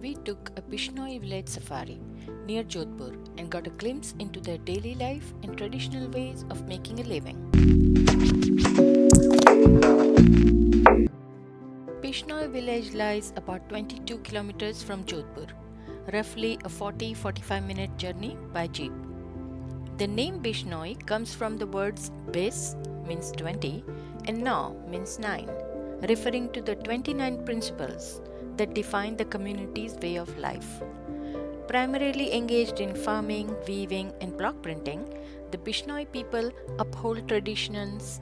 we took a Bishnoi village safari near Jodhpur and got a glimpse into their daily life and traditional ways of making a living. Bishnoi village lies about 22 kilometers from Jodhpur, roughly a 40-45 minute journey by jeep. The name Bishnoi comes from the words Bis means 20 and Nau means 9, referring to the 29 principles that define the community's way of life. Primarily engaged in farming, weaving, and block printing, the Bishnoi people uphold traditions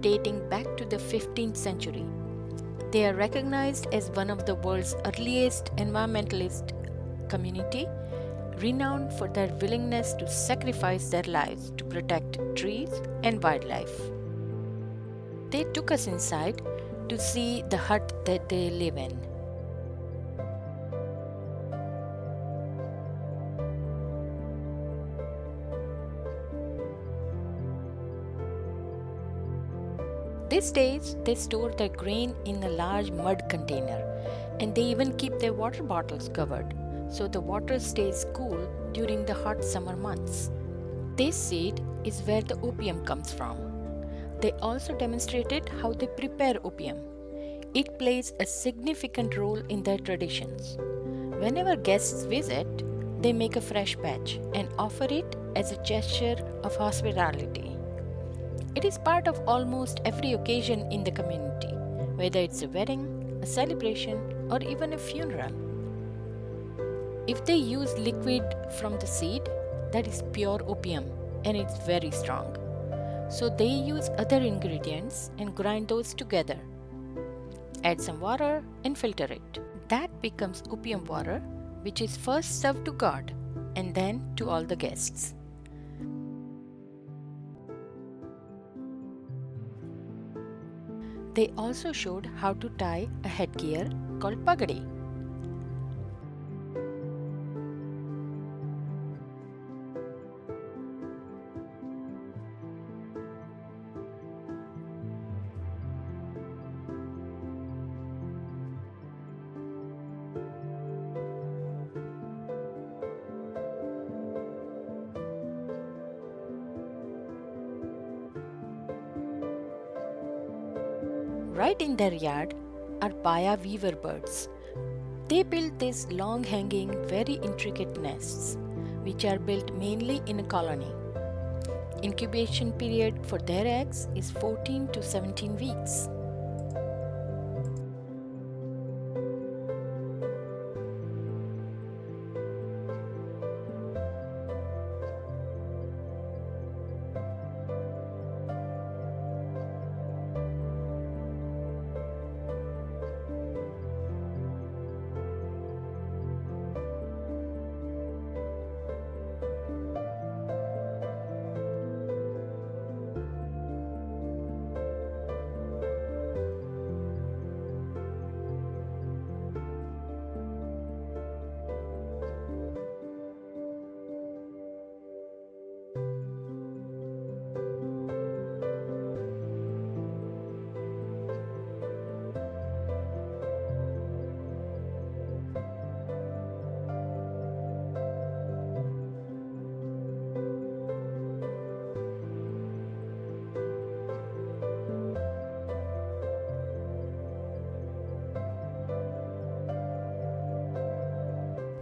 dating back to the 15th century. They are recognized as one of the world's earliest environmentalist community, renowned for their willingness to sacrifice their lives to protect trees and wildlife. They took us inside to see the hut that they live in. These days, they store their grain in a large mud container, and they even keep their water bottles covered so the water stays cool during the hot summer months. This seed is where the opium comes from. They also demonstrated how they prepare opium. It plays a significant role in their traditions. Whenever guests visit, they make a fresh batch and offer it as a gesture of hospitality. It is part of almost every occasion in the community, whether it's a wedding, a celebration, or even a funeral. If they use liquid from the seed, that is pure opium and it's very strong. So they use other ingredients and grind those together. Add some water and filter it. That becomes opium water, which is first served to God and then to all the guests. They also showed how to tie a headgear called pagadi. Right in their yard are paya weaver birds. They build these long-hanging, very intricate nests, which are built mainly in a colony. Incubation period for their eggs is 14 to 17 weeks.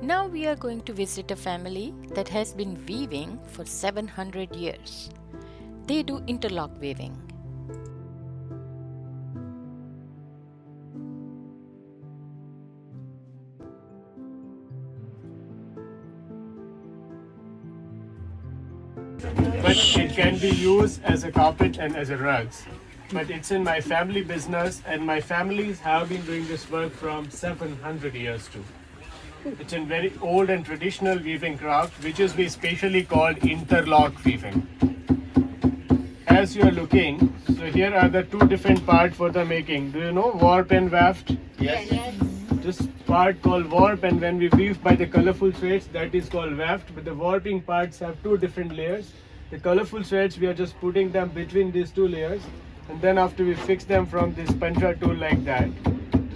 Now we are going to visit a family that has been weaving for 700 years. They do interlock weaving. But it can be used as a carpet and as a rugs. But it's in my family business, and my families have been doing this work from 700 years too. It's a very old and traditional weaving craft, which is basically called interlock weaving. As you are looking, so here are the two different parts for the making. Do you know warp and waft? Yes. This part called warp, and when we weave by the colorful threads, that is called waft. But the warping parts have two different layers. The colorful threads, we are just putting them between these two layers, and then after we fix them from this puncher tool like that,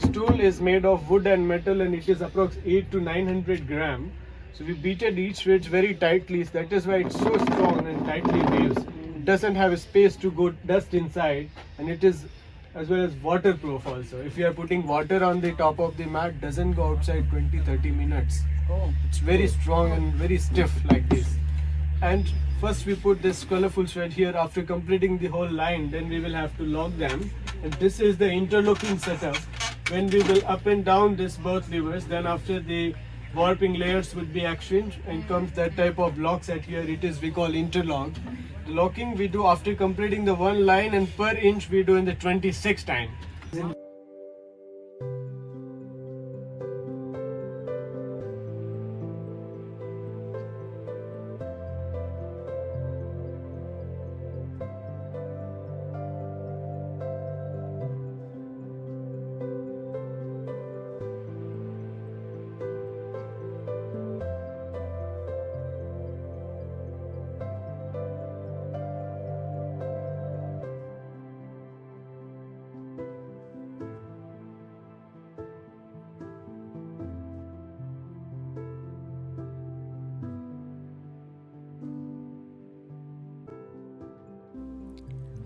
stool is made of wood and metal, and it is approx 8 to 900 gram. So we beated each ridge very tightly. So that is why it's so strong and tightly weaves. It doesn't have a space to go dust inside, and it is as well as waterproof also. If you are putting water on the top of the mat, doesn't go outside 20-30 minutes. It's very strong and very stiff like this. And first we put this colorful thread here. After completing the whole line, then we will have to lock them. And this is the interlocking setup. When we will up and down this both levers, then after the warping layers would be exchanged and comes that type of locks at here. It is we call interlock. The locking we do after completing the one line, and per inch we do in the 26th time.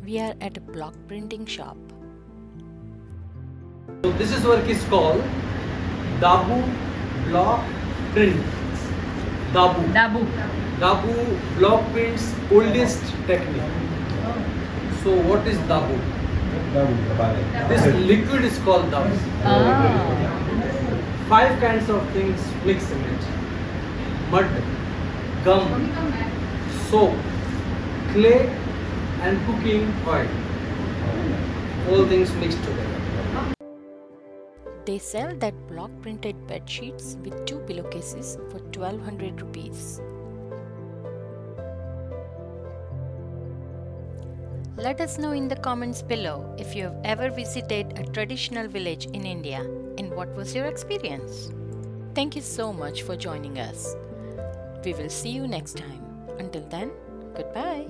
We are at a block printing shop. So this is work is called Dabu block print. Dabu block prints oldest technique. So what is Dabu? This liquid is called Dabu. 5 kinds of things mix in it: mud, gum, soap, clay, and cooking oil. All things mixed together. They sell that block printed bed sheets with 2 pillowcases for 1200 rupees. Let us know in the comments below if you have ever visited a traditional village in India and what was your experience. Thank you so much for joining us. We will see you next time. Until then, goodbye.